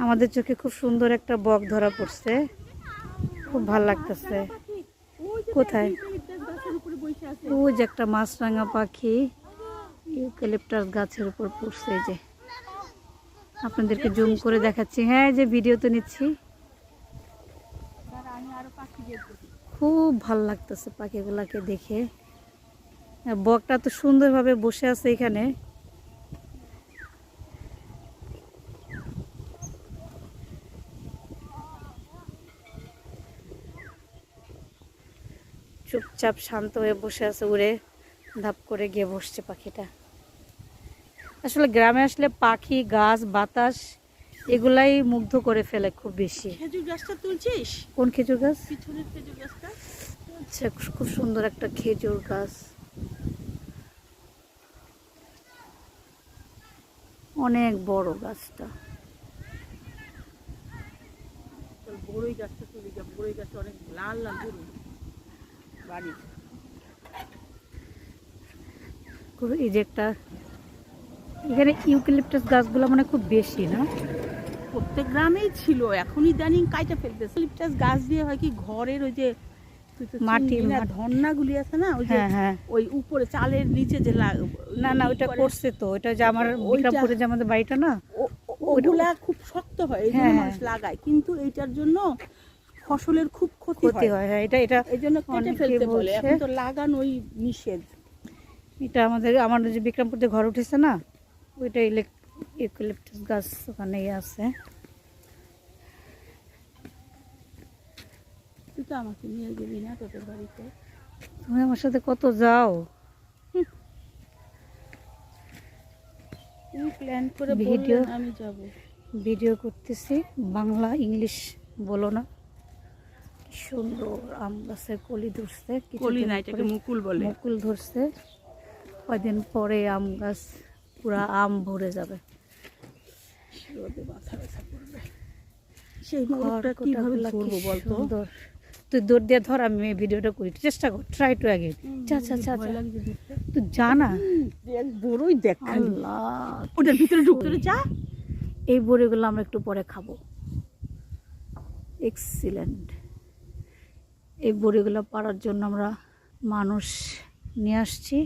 আমাদের চোখে খুব সুন্দর একটা বক ধরা পড়ছে, খুব ভালো লাগতেছে। কোথায়? ওই যে একটা মাছরাঙা পাখি ইউক্যালিপটাস গাছের উপর পড়ছে। এই যে আপনাদেরকে জুম করে দেখাচ্ছি। হ্যাঁ, যে ভিডিওতে নিচ্ছি। খুব ভালো লাগতেছে পাখিগুলাকে দেখে। বকটা তো সুন্দরভাবে বসে আছে এখানে। চুপচাপ শান্ত হয়ে বসে আছে, উড়ে ধাপ করে গিয়ে বসছে পাখিটা। আসলে গ্রামে আসলে পাখি, গাছ, বাতাস এগুলাই মুগ্ধ করে ফেলে খুব বেশি। খেজুর গাছটা তুলছিস? কোন খেজুর গাছ? পিছনের খেজুর গাছটা। আচ্ছা, খুব সুন্দর একটা খেজুর গাছ, অনেক বড় গাছটা। বড়ই গাছটা তুলি, বড়ই গাছটা অনেক লাল লাল বড়ই বাড়ির। এই যে একটা এখানে ইউক্যালিপটাস গাছগুলো মানে খুব বেশি না? প্রত্যেক গ্রামেই ছিল, এখন ইদানিং কাইটা ফেলতেছে। ইউক্যালিপটাস গাছ দিয়ে হয় কি ঘরের ওই যে মাটি ধন্নাগুলি আছে না, ওই যে হ্যাঁ ওই উপরে চালের নিচে যে না ওইটা করছে তো, ওইটা যে আমার বিক্রমপুরে যে আমাদের বাড়িটা না, ওগুলা খুব শক্ত হয়, এই জন্য মানুষ লাগায়। কিন্তু এইটার জন্য ফসলের খুব ক্ষতি হয়। হ্যাঁ, এটা এই জন্য কেটে ফেলতে বলে। এখন তো লাগানোই নিষেধ। এটা আমাদের যে বিক্রমপুর যে ঘর উঠেছে না, ওইটা ইউক্যালিপটাস গাছ ওখানেই আছে। তুই তো আমাকে নিয়ে গেলি না তোদের বাড়িতে। তুমি আমার সাথে কত যাও। তুমি প্ল্যান করে ভিডিও আমি যাব। ভিডিও করতেছি, বাংলা ইংলিশ বলো না। কি সুন্দর আম গাছের কলি ধরছে। কলি না, এটাকে মুকুল বলে। মুকুল ধরছে। কয়দিন পরে আম গাছ পুরা আম ভরে যাবে। রোদে মাথা ব্যথা করবে। সেই মোড়কটা কিভাবে ধরবো বলতো? তুই দৌড় দিয়ে ধর, আমি ভিডিওটা করি, চেষ্টা কর, ট্রাই টু অ্যাগেন। তুই জানা বড়ই দেখ, আল্লাহ, ওটার ভিতরে ঢুকতে যা। এই বড়িগুলো আমরা একটু পরে খাবো। এক্সিলেন্ট। এই বড়িগুলো পাড়ার জন্য আমরা মানুষ নিয়ে আসছি।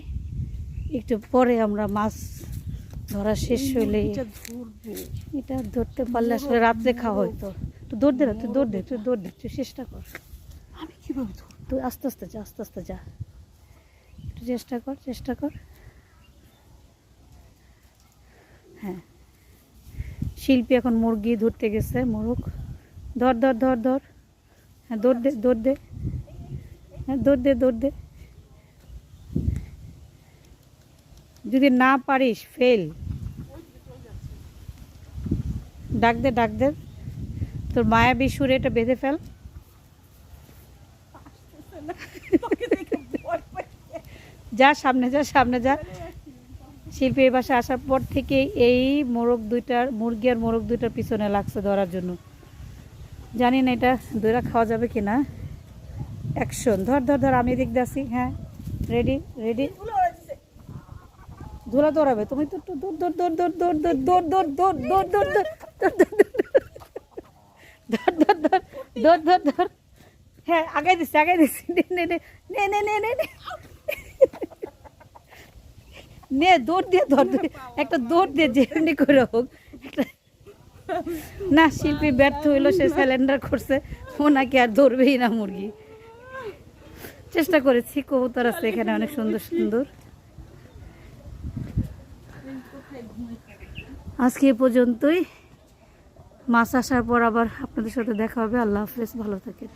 একটু পরে আমরা মাছ ধরা শেষ হইলে এটা ধরতে পারলে আসলে রাত্রে খাওয়া হইতো। তুই দৌড় দে না, তুই দৌড় দে, তুই চেষ্টা কর। আমি কিভাবে তুই আস্তে আস্তে যা, একটু চেষ্টা কর। হ্যাঁ, শিল্পী এখন মুরগি ধরতে গেছে। মোরগ ধর। হ্যাঁ, দৌড় দে। হ্যাঁ, দৌড় দে। যদি না পারিস ফেল। ডাক দে তোর মায়াবী সুরে এটা বেঁধে ফেল। যা সামনে যা। শিল্পী এই বাসায় আসার পর থেকে এই মুরগি আর মোরগ দুইটার পিছনে লাগছে ধরার জন্য। জানি না এটা দইরা খাওয়া যাবে কিনা। অ্যাকশন, ধর। আমি এদিক দিয়ে আসি। হ্যাঁ, রেডি। ধুলা দৌড়াবে, তুমি তো দৌড়। হ্যাঁ, আগাই দিচ্ছি। নে দৌড় দিয়ে ধর, একটা দৌড় দিয়ে যেমনি করে হোক একটা। না, শিল্পী ব্যর্থ হইলো, সে স্যালেন্ডার করছে, ও নাকি আর ধরবেই না মুরগি। চেষ্টা করেছি, কবুতর আছে এখানে অনেক সুন্দর। আজকে এ পর্যন্তই। মাছ আসার পর আবার আপনাদের সাথে দেখা হবে। আল্লাহ হাফেজ, ভালো থাকেন।